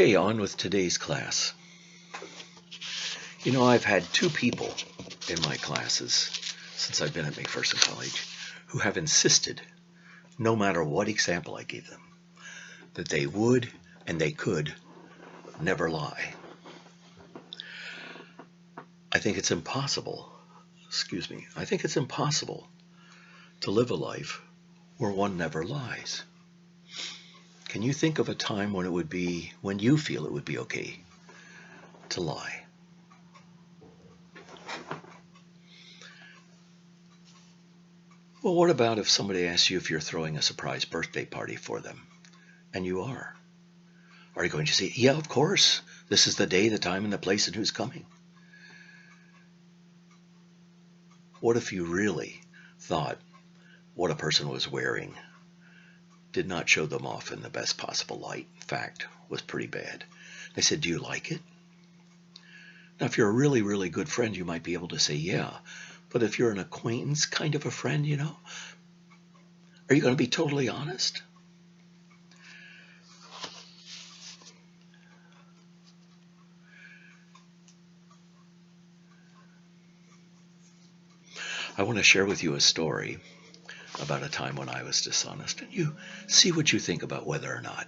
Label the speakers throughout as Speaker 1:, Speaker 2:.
Speaker 1: Okay, on with today's class. You know, I've had two people in my classes since I've been at McPherson College who have insisted, no matter what example I gave them, that they would and they could never lie. I think it's impossible to live a life where one never lies. Can you think of a time when you feel it would be okay to lie? Well, what about if somebody asks you if you're throwing a surprise birthday party for them, and you are? Are you going to say, yeah, of course, this is the day, the time, and the place, and who's coming? What if you really thought what a person was wearing did not show them off in the best possible light? In fact, was pretty bad. They said, do you like it? Now, if you're a really, really good friend, you might be able to say, yeah. But if you're an acquaintance kind of a friend, are you going to be totally honest? I want to share with you a story about a time when I was dishonest, and you see what you think about whether or not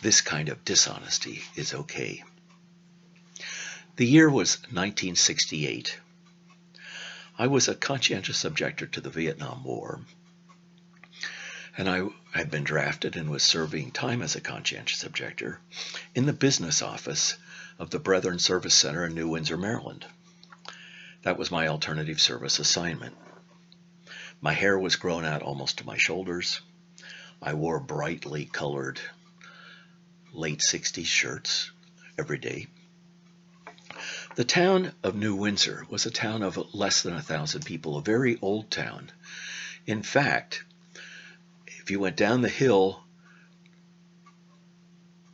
Speaker 1: this kind of dishonesty is okay. The year was 1968. I was a conscientious objector to the Vietnam War, and I had been drafted and was serving time as a conscientious objector in the business office of the Brethren Service Center in New Windsor, Maryland. That was my alternative service assignment. My hair was grown out almost to my shoulders. I wore brightly colored late 60s shirts every day. The town of New Windsor was a town of less than 1,000 people, a very old town. In fact, if you went down the hill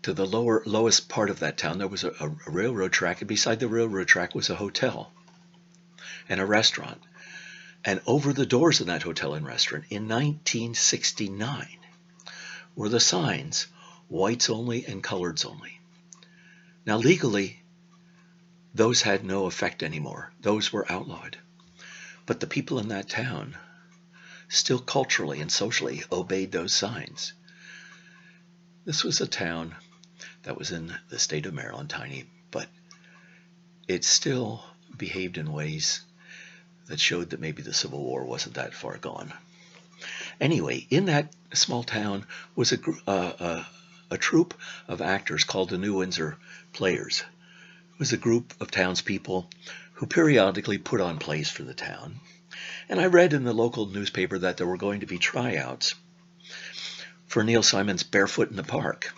Speaker 1: to the lowest part of that town, there was a railroad track, and beside the railroad track was a hotel and a restaurant. And over the doors of that hotel and restaurant in 1969 were the signs, whites only and coloreds only. Now legally, those had no effect anymore. Those were outlawed. But the people in that town still culturally and socially obeyed those signs. This was a town that was in the state of Maryland, tiny, but it still behaved in ways that showed that maybe the Civil War wasn't that far gone. Anyway, in that small town was a troupe of actors called the New Windsor Players. It was a group of townspeople who periodically put on plays for the town. And I read in the local newspaper that there were going to be tryouts for Neil Simon's Barefoot in the Park.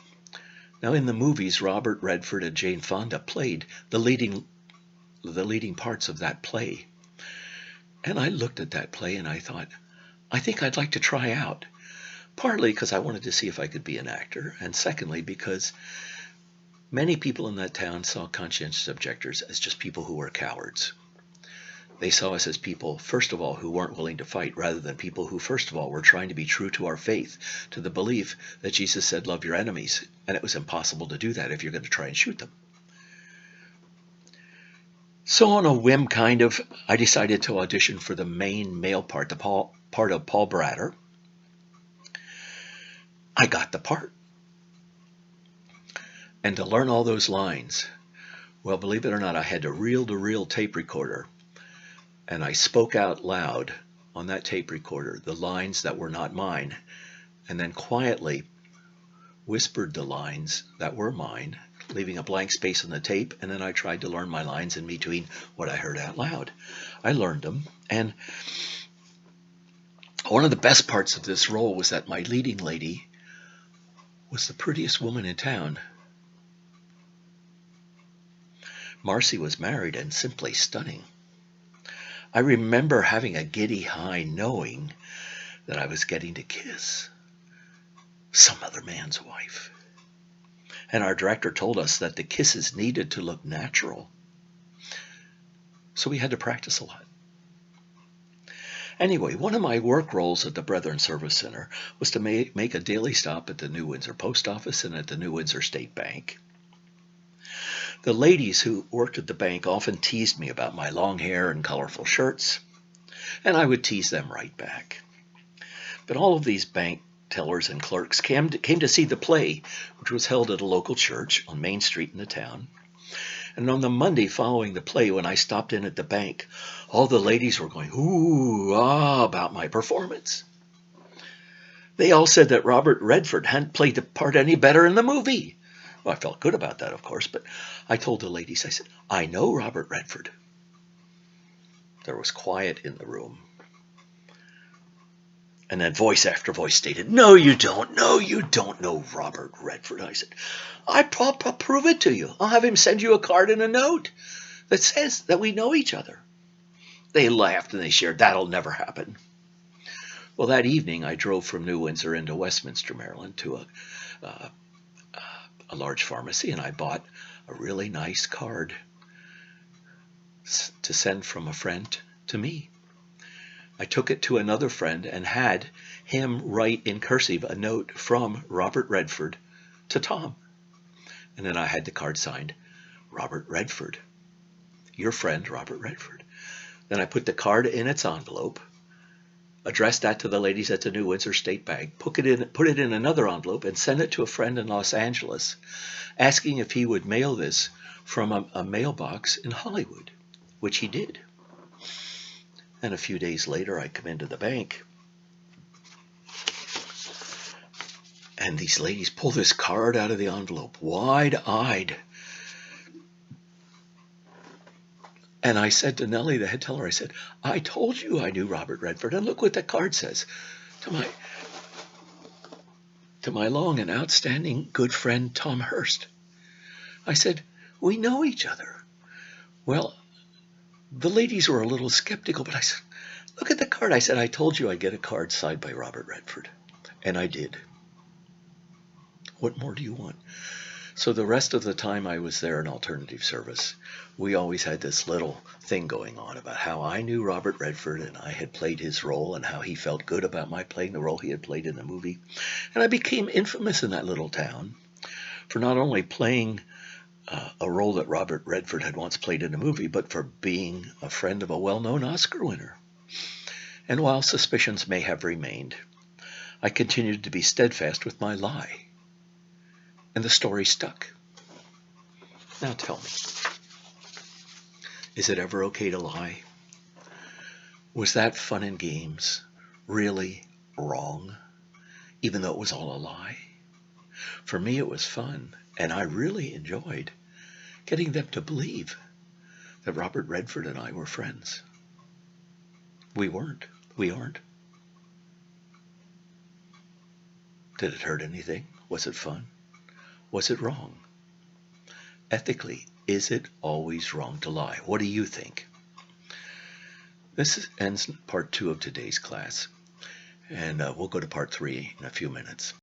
Speaker 1: Now, in the movies, Robert Redford and Jane Fonda played the leading parts of that play. And I looked at that play and I thought, I think I'd like to try out. Partly because I wanted to see if I could be an actor, and secondly because many people in that town saw conscientious objectors as just people who were cowards. They saw us as people, first of all, who weren't willing to fight, rather than people who, first of all, were trying to be true to our faith, to the belief that Jesus said, love your enemies, and it was impossible to do that if you're going to try and shoot them. So on a whim, I decided to audition for the main male part, the part of Paul Bratter. I got the part. And to learn all those lines, well, believe it or not, I had a reel-to-reel tape recorder, and I spoke out loud on that tape recorder the lines that were not mine, and then quietly whispered the lines that were mine, leaving a blank space on the tape, and then I tried to learn my lines in between what I heard out loud. I learned them, and one of the best parts of this role was that my leading lady was the prettiest woman in town. Marcy was married and simply stunning. I remember having a giddy high knowing that I was getting to kiss some other man's wife. And our director told us that the kisses needed to look natural. So we had to practice a lot. Anyway, one of my work roles at the Brethren Service Center was to make a daily stop at the New Windsor Post Office and at the New Windsor State Bank. The ladies who worked at the bank often teased me about my long hair and colorful shirts, and I would tease them right back. But all of these bank tellers and clerks came to see the play, which was held at a local church on Main Street in the town. And on the Monday following the play, when I stopped in at the bank, all the ladies were going, ooh, ah, about my performance. They all said that Robert Redford hadn't played the part any better in the movie. Well, I felt good about that, of course, but I told the ladies, I said, I know Robert Redford. There was quiet in the room. And then voice after voice stated, no, you don't. No, you don't know Robert Redford. I said, I'll prove it to you. I'll have him send you a card and a note that says that we know each other. They laughed and they shared, that'll never happen. Well, that evening I drove from New Windsor into Westminster, Maryland to a large pharmacy, and I bought a really nice card to send from a friend to me. I took it to another friend and had him write in cursive a note from Robert Redford to Tom. And then I had the card signed, Robert Redford, your friend Robert Redford. Then I put the card in its envelope, addressed that to the ladies at the New Windsor State Bank, put it in another envelope, and sent it to a friend in Los Angeles, asking if he would mail this from a mailbox in Hollywood, which he did. And a few days later, I come into the bank, and these ladies pull this card out of the envelope, wide-eyed. And I said to Nellie, the head teller, I said, I told you I knew Robert Redford, and look what that card says. To my long and outstanding good friend, Tom Hurst. I said, we know each other. Well, the ladies were a little skeptical, but I said, look at the card. I said, I told you I'd get a card signed by Robert Redford. And I did. What more do you want? So the rest of the time I was there in alternative service, we always had this little thing going on about how I knew Robert Redford and I had played his role and how he felt good about my playing the role he had played in the movie. And I became infamous in that little town for not only playing a role that Robert Redford had once played in a movie, but for being a friend of a well-known Oscar winner. And while suspicions may have remained, I continued to be steadfast with my lie. And the story stuck. Now tell me, is it ever okay to lie? Was that fun and games really wrong, even though it was all a lie? For me, it was fun, and I really enjoyed getting them to believe that Robert Redford and I were friends. We weren't. We aren't. Did it hurt anything? Was it fun? Was it wrong? Ethically, is it always wrong to lie? What do you think? This ends part 2 of today's class, and we'll go to part 3 in a few minutes.